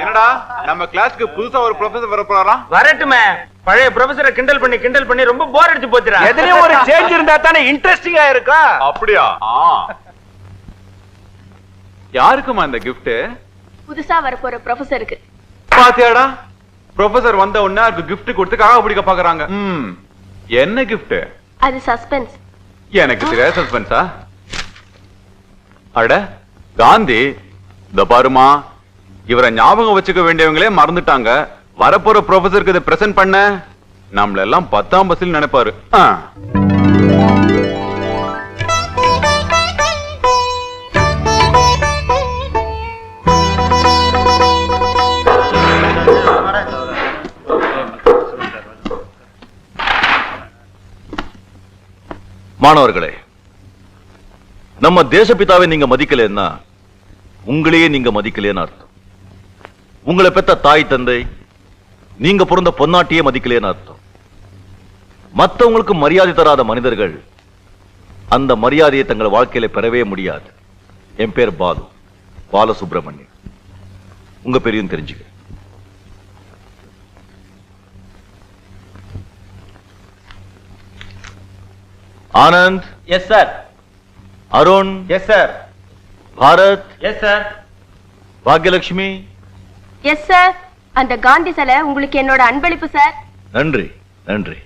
என்னடா நம்ம கிளாஸ்க்கு புதுசா ஒரு ப்ரொஃபசர் வர போறாராம். வரட்டுமே. பழைய ப்ரொஃபசரை கிண்டல் பண்ணி ரொம்ப போர் அடிச்சு போச்சுடா. எதுலயும் ஒரு சேஞ்ச் இருந்தா தானே இன்ட்ரெஸ்டிங்கா இருக்கும். அப்படியா? யாருக்குமா இந்த gift? புதுசா வர போற ப்ரொஃபசருக்கு. பாத்தியாடா, ப்ரொஃபசர் வந்த உடனே அதுக்கு gift கொடுத்து காக பிடிக்க பாக்குறாங்க. என்ன gift? அது சஸ்பென்ஸ். எனக்கு தெரியாத சஸ்பென்ஸா? அட காந்தி, இந்த பாருமா, இவரை ஞாபகம் வச்சுக்க வேண்டியவங்களே மறந்துட்டாங்க. வரப்போற ப்ரொஃபசருக்கு இதை பிரசன்ட் பண்ண நம்மள எல்லாம் 10ஆம் பஸ்ஸில் நினைப்பாரு. மாணவர்களே, நம்ம தேசப்பிதாவை நீங்க மதிக்கலன்னா உங்களையே நீங்க மதிக்கலைன்னு அர்த்தம். உங்களை பெத்த தாய் தந்தை, நீங்க பிறந்த பொன்னாட்டியே மதிக்கலைன்னு அர்த்தம். மற்றவங்களுக்கு மரியாதை தராத மனிதர்கள் அந்த மரியாதையை தங்கள் வாழ்க்கையில பெறவே முடியாது. என் பேர் பாலசுப்ரமணியன். உங்க பேரையும் தெரிஞ்சுக்க. Anand. Yes sir. Arun. Yes sir. Bharat. Yes sir. Bhagyalakshmi. Yes sir. அந்த காந்தி சிலை உங்களுக்கு என்னோட அன்பளிப்பு சார். நன்றி நன்றி.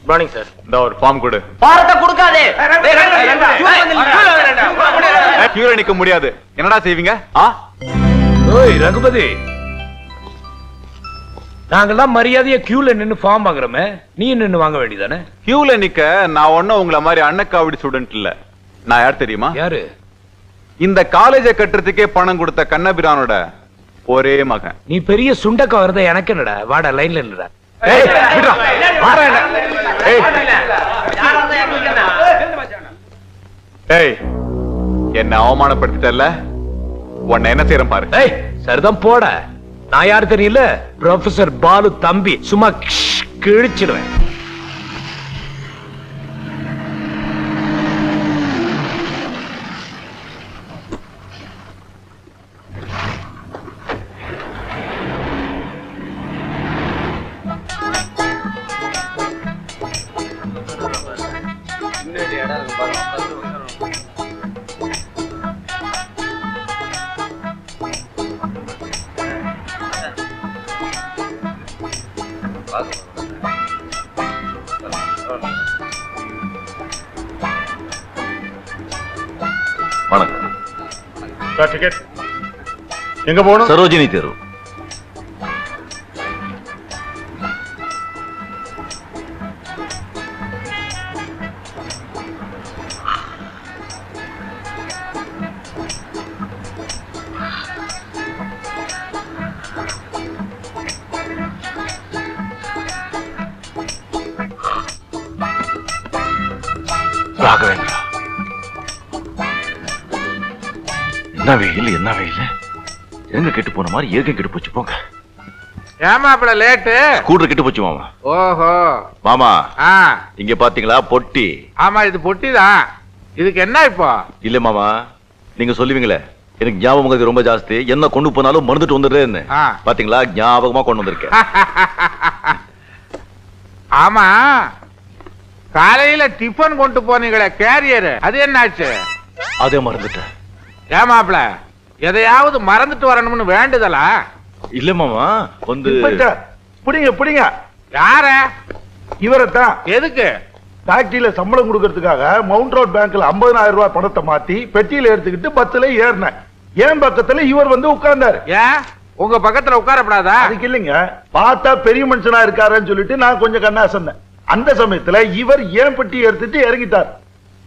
Morning sir. இந்த ஒரு ஃபார்ம் கொடு. பாரத்தை கொடுக்காதே. கியூல நிக்க முடியாது. என்னடா செய்வீங்க? ஓய் ரகுபதி, நாங்கெல்லாம் மரியாதையா கியூல நின்னு ஃபார்ம் வாங்குறோமே, நீ நின்னு வாங்க வேண்டியதானே? கியூல நிக்க நான் ஒன்னும் உங்களை மாதிரி அன்னக்காவடி ஸ்டூடெண்ட் இல்ல. நான் யார் தெரியுமா? யாரு? இந்த காலேஜ கட்டுறதுக்கே பணம் கொடுத்த கண்ணபிரானோட ஒரே மகன். நீ பெரிய சுண்டக்கா வரத எனக்கு என்னடா? வாடா லைன்ல இல்லடா. என்ன அவமானப்படுத்திட்டல்ல, உன்னை என்ன செய்யறேன் பாரு. சரிதான் போட. நான் யாரு தெரியல? ப்ரொஃபசர் பாலு தம்பி. சும்மா கிழிச்சிடுவேன். வணக்கம். எங்க போகணும்? சரோஜினி தெரு. ராகவேந்திரா, என்ன வெயில் என்ன வெயில். எங்க கெட்டு போன மாதிரி ஏகம் கெட்டு போச்சு. போங்க. ஏமாப்பிள லேட்டு. ஸ்கூட்டர் கெட்டு போச்சு மாமா. ஓஹோ மாமா, இங்க பாத்தீங்களா பொட்டி? ஆமா, இது பொட்டிதான். இதுக்கு என்ன இப்போ? இல்ல மாமா, நீங்க சொல்லுவீங்களே எனக்கு ஞாபகம் ரொம்ப ஜாஸ்தி, என்ன கொண்டு போனாலும் மறந்துட்டு வந்துடுறேன்னு. பாத்தீங்களா, ஞாபகமா கொண்டு வந்திருக்கேன். ஆமா, காலையில டிஃபன் கொண்டு போனீங்களே கேரியர், அது என்னாச்சு? அதே மறந்துட்டேன். ஏமாப்பிள, எதையாவது மறந்துட்டு வரணும்னு வேண்டுதலா? இல்ல மாமா, வந்து புடிங்க. யார? இவரைத்தான். எதுக்கு? ஃபேக்டரியில சம்பளம் கொடுக்கறதுக்காக மவுண்ட் ரோட் பேங்க்ல 50,000 ரூபாய் பணத்தை மாத்தி பெட்டியில எடுத்துக்கிட்டு பஸ்ல ஏறினேன். ஏன் பக்கத்துல இவர் வந்து உட்கார்ந்தாரு. ஏன் உங்க பக்கத்துல உட்காரப்படாதா? அதுக்கு இல்லைங்க, பார்த்தா பெரிய மனுஷனா இருக்காருன்னு சொல்லிட்டு நான் கொஞ்சம் கண்ணாசந்தேன். அந்த சமயத்துல இவர் ஏன் பெட்டியை எடுத்துட்டு இறங்கிட்டார்.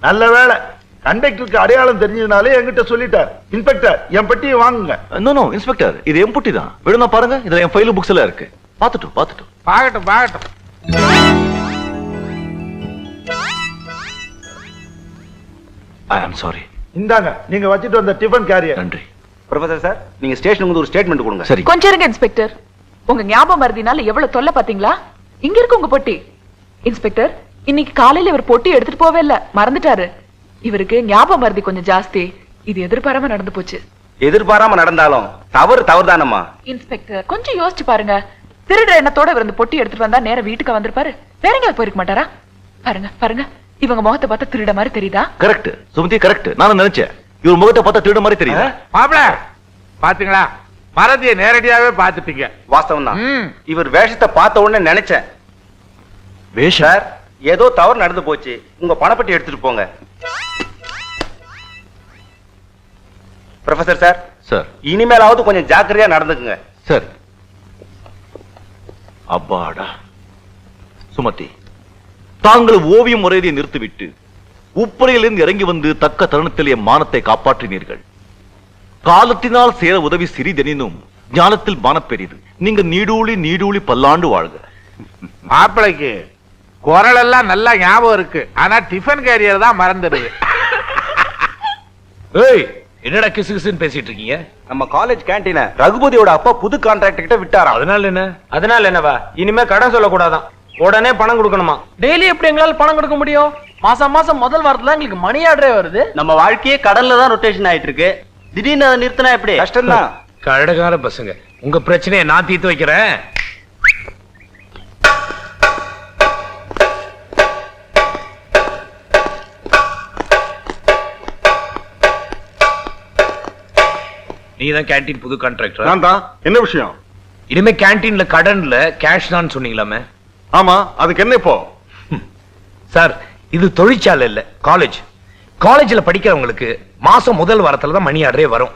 நல்ல வேளை கண்டக்டருக்கு அடையாளம் தெரிஞ்சதுனாலே என்கிட்ட சொல்லிட்டார், இன்ஸ்பெக்டர் என் பெட்டியை வாங்குங்க. நோ இன்ஸ்பெக்டர், இது என் பொட்டி தான். விடுனா பாருங்க, இதுல என் ஃபைல் புக்ஸ் எல்லாம் இருக்கு. பாத்துட்டோம். பாகட்டும். ஐ ஆம் சாரி. இந்தாங்க, நீங்க வச்சிட்டு வந்த டிஃபன் கேரியர். நன்றி. ப்ரொஃபசர் சார், நீங்க ஸ்டேஷனுக்கு வந்து ஒரு ஸ்டேட்மெண்ட் கொடுங்க. சரி. கொஞ்சம் இருங்க இன்ஸ்பெக்டர். உங்க ஞாபகம் மறதினால எவ்வளவு தொல்லை பாத்தீங்களா? இங்க இருக்கு உங்க பொட்டி. இன்ஸ்பெக்டர், இன்னைக்கு காலையில இவர் பொட்டி எடுத்துட்டு போவே இல்ல, மறந்துட்டாரு. இவருக்கு ஞாபகம் மறதி கொஞ்சம் ஜாஸ்தி. இது எதிர்பாராம நடந்து போச்சு. எதிர்பாராம நடந்தாலும் தவறுதானம்மா. இன்ஸ்பெக்டர், கொஞ்சம் யோசிச்சு பாருங்க. திருடுற எண்ணத்தோட இவர் இந்த பொட்டி எடுத்துட்டு வந்தா நேரா வீட்டுக்கு வந்திருப்பாரு. வேற எங்கேயாவது போயிருக்க மாட்டாரா? பாருங்க பாருங்க, இவங்க முகத்தை பார்த்தா திருட மாதிரி தெரியுதா? Correct Sumathi, correct. நானும் நினைச்சேன் இவர் முகத்தை பார்த்தா திருட மாதிரி தெரியுது. மாப்பிள பாத்தீங்களா, மறதியை நேரடியாவே பாத்துட்டீங்க. வாஸ்தவம் தான். ம். இவர் வேஷத்தை பார்த்த உடனே நினைச்சேன். வேஷம் சார், ஏதோ தவறு நடந்து போச்சு. உங்க பணப்பட்டி எடுத்துட்டு போங்க. Professor sir, sir. இனிமேலாவது கொஞ்சம் ஜாக்கிரதையா நடந்துக்குங்க. சரி. அப்பாடா. சுமதி, தாங்கள் ஓவியம் முறையை நிறுத்திவிட்டு உப்பரையிலிருந்து இறங்கி வந்து தக்க தருணத்தில் என் மானத்தை காப்பாற்றினீர்கள். காலத்தினால் சேர உதவி சிறிதெனினும் ஞானத்தில் மானப் பெரிது. நீங்க நீடூழி நீடூழி பல்லாண்டு வாழ்க. மாப்பிளைக்கு குரல் எல்லாம் நல்லா ஞாபகம் இருக்கு, ஆனா டிஃபன் கேரியர் தான் மறந்துடுது. ஏய், என்னடா கிசு கிசுன்னு பேசிட்டு இருக்கீங்க? நம்ம காலேஜ் கேண்டீன ரகுபதியோட அப்பா புது கான்ட்ராக்ட் கிட்ட விட்டாராம். அதனால என்ன? அதனால என்னவா, இனிமே கடன் சொல்லக்கூடாதான், உடனே பணம் கொடுக்கணுமா. டெய்லி எப்படி எங்களால பணம் கொடுக்க முடியும்? மாசம் மாசம் முதல் வாரத்துல எங்களுக்கு மணி ஆர்டரே வருது. நம்ம வாழ்க்கையே கடல்ல தான் ரொட்டேஷன் ஆயிட்டு இருக்கு. திடீர்னு அதை நிறுத்தினா எப்படி? கஷ்டம் தான். கழகார பசங்க, உங்க பிரச்சனையை நான் தீர்த்து வைக்கிறேன். நீதான் கேண்டீன் புது கான்ட்ராக்டர்? நான் தான். என்ன விஷயம்? இனிமே கேண்டீன்ல கடன்ல கேஷ் தான் சொன்னீங்களாமே. ஆமா, அதுக்கு என்ன இப்போ? சார், இது தொழிற்சாலை இல்ல, காலேஜ். காலேஜ்ல படிக்கிறவங்களுக்கு மாசம் முதல் வாரத்துல தான் மணி ஆர்டரே வரும்.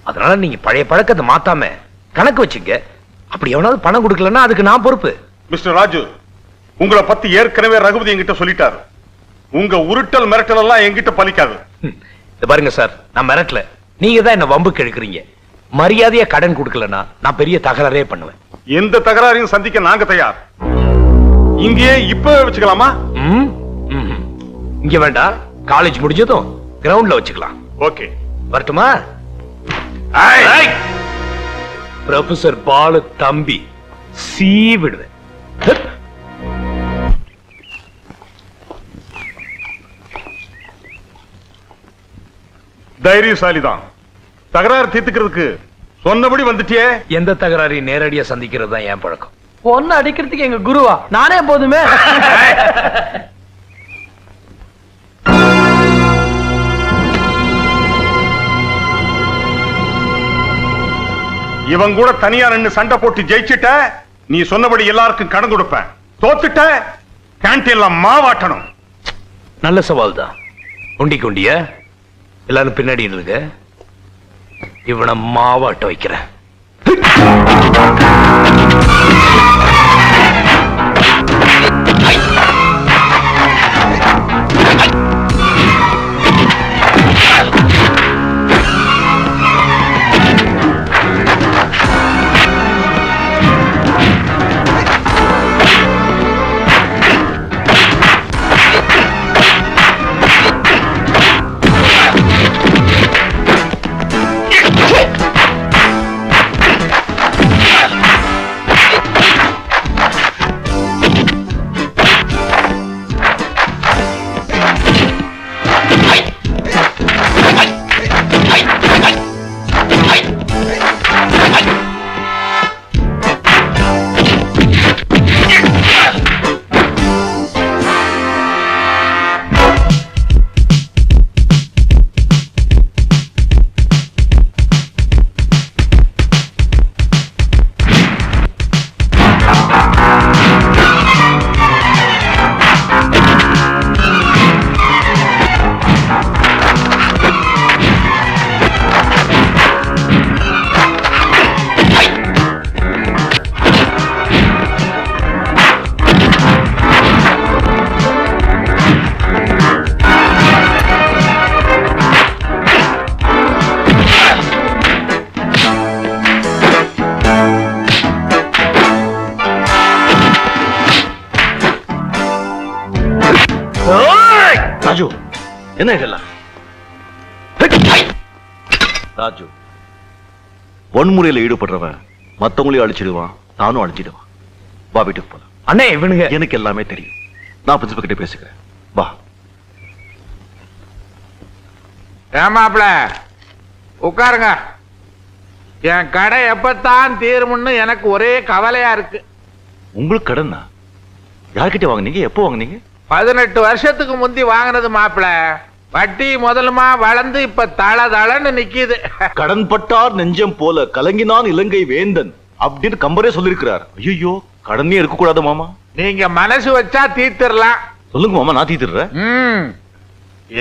அதனால நீங்க பழைய பழக்கத்தை மாத்தாம கணக்கு வச்சுங்க. அப்படி எவனாவது பணம் கொடுக்கலன்னா அதுக்கு நான் பொறுப்பு. மிஸ்டர் ராஜு, உங்களை பத்தி ஏற்கனவே ரகுபதி என்கிட்ட சொல்லிட்டாரு. உங்க உருட்டல் மிரட்டல் எல்லாம் என்கிட்ட பலிக்காது. இத பாருங்க சார், நான் மிரட்டல, நீங்க தான் என்ன வம்புக்கு எடுக்கிறீங்க. மரியாதையா கடன் கொடுக்கலன்னா நான் பெரிய தகராறே பண்ணுவேன். எந்த தகராறையும் சந்திக்க நாங்க தயார். இங்கேயே இப்பவே வச்சுக்கலாமா? இங்க வேண்டாம், காலேஜ் முடிஞ்சதும் கிரவுண்ட்ல வச்சுக்கலாம். ஓகே, வரட்டுமா? ப்ரொஃபசர் பாலு தம்பி சீ விடுவேன். தைரியசாலிதான். தகராறு தீர்த்துக்கிறதுக்கு சொன்னபடி வந்துட்டியே. எந்த தகராறையும் நேரடியா சந்திக்கிறது தான் என் பழக்கம். பொண்ணு அடிக்கிறதுக்கு எங்க குருவா நானே போதுமே. இவன் கூட தனியா நின்னு சண்டை போட்டு ஜெயிச்சிட்ட, நீ சொன்னபடி எல்லாருக்கும் கடன் கொடுப்பேன். தோத்துட்ட, கேண்டீன்ல மாவாட்டணும். நல்ல சவால் தான். உண்டிக்கு உண்டிய எல்லாரும் பின்னாடி இருங்க, இவனை மாவாட்ட வைக்கிறேன். ராஜு, என்ன இதெல்லாம்? ராஜு, வன்முறையில ஈடுபடுறவன் மத்தவங்களையும் அழிச்சிடுவான், நானும் அழிச்சிடுவான். வா வீட்டுக்கு போலாம். அண்ணே, இவனுங்க எனக்கு எல்லாமே தெரியும். நான் பிரின்சிபல் கிட்ட பேசிக்கிறேன். வா. ஏமாப்ல உட்காருங்க. என் கடை எப்பத்தான் தீரும்னு எனக்கு ஒரே கவலையா இருக்கு. உங்களுக்கு கடன் யார்கிட்ட வாங்குனீங்க? எப்போ வாங்குனீங்க? 18 வருஷத்துக்கு முந்தி வாங்கினது மாப்பிள. வட்டி முதலுமா வளர்ந்து இப்ப தளன்னு நிக்குது. கடன் பட்டார் நெஞ்சம் போல கலங்கினான் இலங்கை வேந்தன் அப்படின்னு கம்பரே சொல்லிருக்கிறார். ஐயோ, கடனே இருக்க கூடாது மாமா. நீங்க மனசு வச்சா தீர்த்திடலாம். சொல்லுங்க மாமா, நான் தீர்த்துறேன்.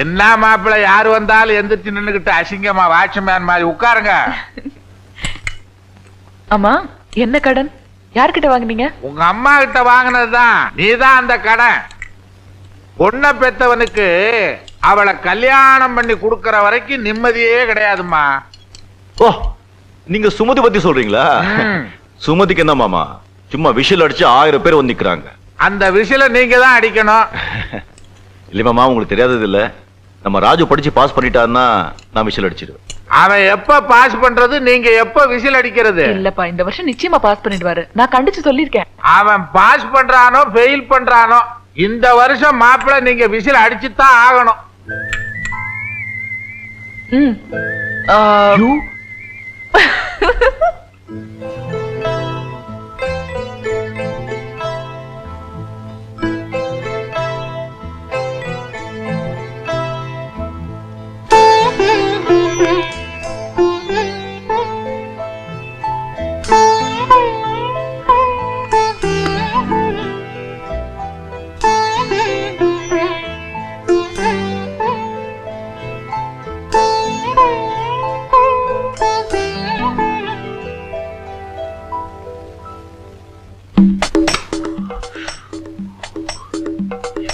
என்ன மாப்பிள, யாரு வந்தாலும் எந்திரிச்சு நின்னுகிட்டு அசிங்கமா வாட்ச்மேன் மாதிரி உட்காருங்க. ஆமா, என்ன கடன்? யார்கிட்ட வாங்குனீங்க? உங்க அம்மா கிட்ட வாங்கினதுதான். நீதான் அந்த கடன். பொண்ணை பெத்தவனுக்கு அவளை கல்யாணம் பண்ணி கொடுக்கற வரைக்கும் நிம்மதியே கிடையாதுமா. ஓ, நீங்க சுமதி பத்தி சொல்றீங்களா? சுமதிக்கு என்ன மாமா, சும்மா விஷல் அடிச்சு 1000 பேர் வந்து நிக்கிறாங்க. அந்த விஷல நீங்க தான் அடிக்கணும். இல்ல மாமா, உங்களுக்கு தெரியாதது இல்ல, நம்ம ராஜு படிச்சு பாஸ் பண்ணிட்டாருன்னா நான் விஷல் அடிச்சிடுவேன். அவன் எப்ப பாஸ் பண்றது, நீங்க எப்ப விசில் அடிக்கிறது? இல்லப்பா, இந்த வருஷம் நிச்சயமா பாஸ் பண்ணிடுவாரு. நான் கண்டிச்சு சொல்லிருக்கேன். அவன் பாஸ் பண்றானோ ஃபெயில் பண்றானோ, இந்த வருஷம் மாப்பிள்ள நீங்க விசில் அடிச்சுதான் ஆகணும்.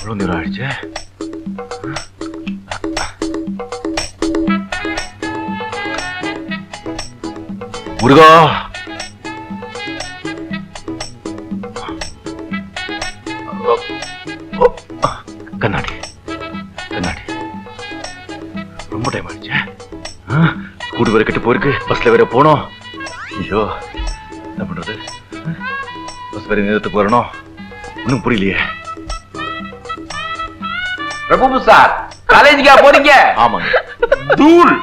எவ்வளவு நேரம் ஆயிடுச்சு? முருகா, கண்ணாடி கண்ணாடி. ரொம்ப டைம் ஆயிடுச்சு. கூடு வேற கட்டு போயிருக்கு, பஸ்ல வேற போனோம். ஐயோ, என்ன பண்றது? பஸ் வேற நேரத்துக்கு வரணும். ஒன்னும் புரியலையே. பிரபு சார், காலேஜுக்கா போறீங்க? ஆமாங்க. தூள்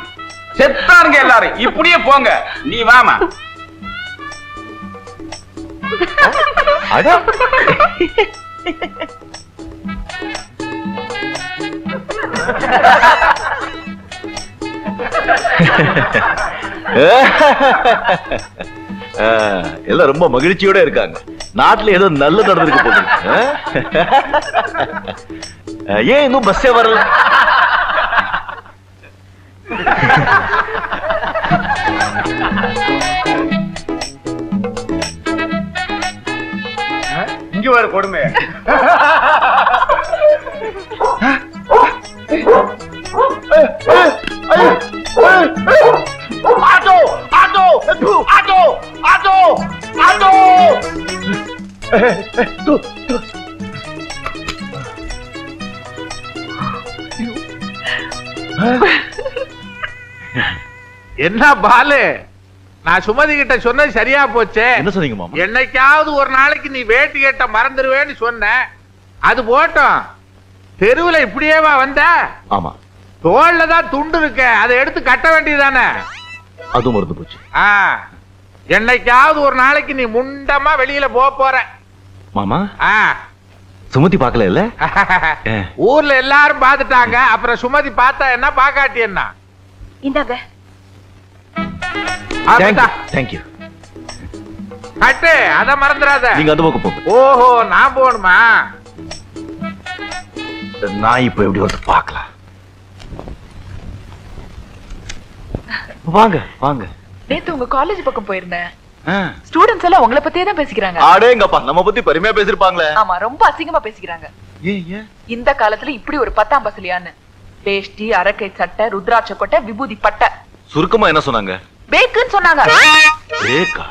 செத்தானுங்க எல்லாரும். இப்படியே போங்க. நீ வாமா. அடா, எல்லாம் ரொம்ப மகிழ்ச்சியோட இருக்காங்க. நாட்டுல ஏதோ நல்ல நடந்திருக்கு போது. ஏன் இன்னும் பஸ்ஸே வரல? இங்க வர கொடுமை. Auto auto auto auto auto. என்ன பாலு, நான் சுமதி கிட்ட சொன்னது சரியா போச்சே. என்ன சொன்னீங்க மாமா? என்னைக்காவது ஒரு நாளைக்கு நீ வேட்டி கேட்ட மறந்துடுவேன்னு சொன்ன. அது போட்டோம், தெருவுல இப்படியேவா வந்த? ஆமா. தோல்ல தான் துண்டு இருக்க, அதை எடுத்து கட்ட வேண்டியதானே. அதுவும் மறந்து போச்சு. என்னைக்காவது ஒரு நாளைக்கு நீ முண்டமா வெளியில போற. மாமா, சுமதி பாக்கல இல்ல? ஊர்ல எல்லாரும் பாத்துட்டாங்க, அப்புறம் சுமதி பார்த்தா என்ன பாக்காட்டி என்ன? இந்தாங்க. தேங்க்யூ. கட்டு, அத மறந்துடாத. நீங்க அந்த பக்கம் போங்க. ஓஹோ, நான் போகணுமா? நான் இப்ப எப்படி வந்து பாக்கலாம். வாங்க வாங்க. நேத்து உங்க காலேஜ் பக்கம் போயிருந்தேன். ஸ்டூடண்ட்ஸ் எல்லாம் உங்களை பத்தியே தான் பேசிக்கிறாங்க. அடேங்கப்பா, நம்ம பத்தி பெருமையா பேசிருப்பாங்களே. ஆமா, ரொம்ப அசிங்கமா பேசிக்கிறாங்க. இந்த காலத்துல இப்படி ஒரு 10ஆம் பசலியான்னு வேஷ்டி, அரக்கை சட்டை, ருத்ராட்ச கொட்டை, விபூதி பட்டை. சுருக்கமா என்ன சொன்னாங்க? பேக்குன்னு சொன்னாங்க. பேக்கா?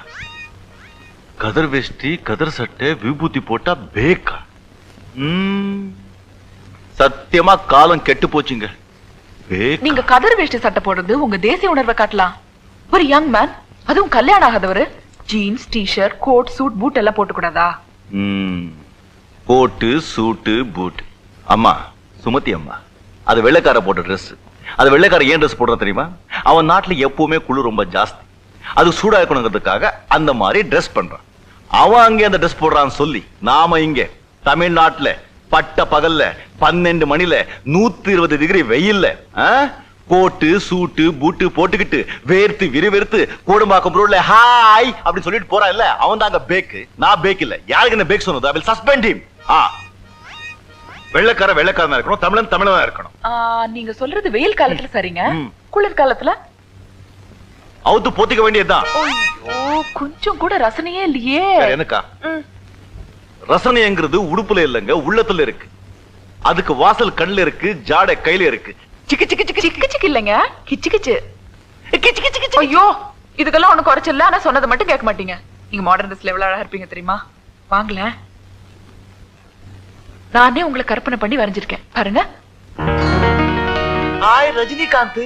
கதர் வேஷ்டி, கதர் சட்டை, விபூதி போட்டா பேக்கா? சத்தியமா காலம் கெட்டு போச்சுங்க. நீங்க கதர் வேஷ்டி சட்டை போடுறது உங்க தேசிய உணர்வை காட்டலாம். ஒரு யங் மேன், அதுவும் கல்யாணம் ஆகாதவர், jeans, T-shirt, coat, suit, boot எல்லாம் போட்டு கூடாதா? கோட்டு சூட்டு பூட். அம்மா சுமதி அம்மா, அது வெள்ளைக்கார போட்ட Dress. அது வெள்ளைக்கார ஏன் Dress போடுற தெரியுமா? அவன் நாட்டுல எப்பவுமே குளிர் ரொம்ப ஜாஸ்தி, அது சூடா இருக்கணுங்கிறதுக்காக அந்த மாதிரி Dress பண்றான். அவன் அங்கே அந்த Dress போடுறான்னு சொல்லி நாம இங்க தமிழ்நாட்டுல பட்ட பகல்ல 12 மணில 120 டிகிரி வெயில்ல கோட்டு சூட்டு பூட்டு போட்டுக்கிட்டு வேர்த்து விறுவிறுத்து கோடம்பாக்கம் ரோட்ல ஹாய் அப்படி சொல்லிட்டு போறான் இல்ல, அவன் தான் அங்க பேக். நான் பேக் இல்ல. யாருக்கு என்ன பேக் சொன்னது? I will suspend him. வெள்ளைக்கார வெள்ளைக்காரனா இருக்கணும், தமிழன் தமிழனா இருக்கணும். நீங்க சொல்றது வெயில் காலத்துல சரிங்க, குளிர் காலத்துல அவுத்து போத்திக்க வேண்டியதுதான். ஐயோ, கொஞ்சம் கூட ரசனையே இல்லையே. எனக்கா ரசனைங்கிறது உடுப்புல இல்லங்க, உள்ளத்துல இருக்கு. அதுக்கு வாசல் கண்ணுல இருக்கு, ஜாடை கையில இருக்கு. சிக்கு சிக்கு சிக்கு சிக்கு சிக்கு இல்லங்க, கிச்சு கிச்சு கிச்சு கிச்சு கிச்சு. ஐயோ, இதுக்கெல்லாம் ஒண்ணு குறைச்சல. ஆனா சொன்னதை மட்டும் கேட்க மாட்டீங்க. நீங்க மாடர்ன் ட்ரெஸ்ல எவ்வளவு அழகா இருப்பீங்க தெரியுமா? வாங்கல, நானே உங்களை கற்பனை பண்ணி வரைஞ்சிருக்கேன் பாருங்க. ஹாய் ரஜினிகாந்த்.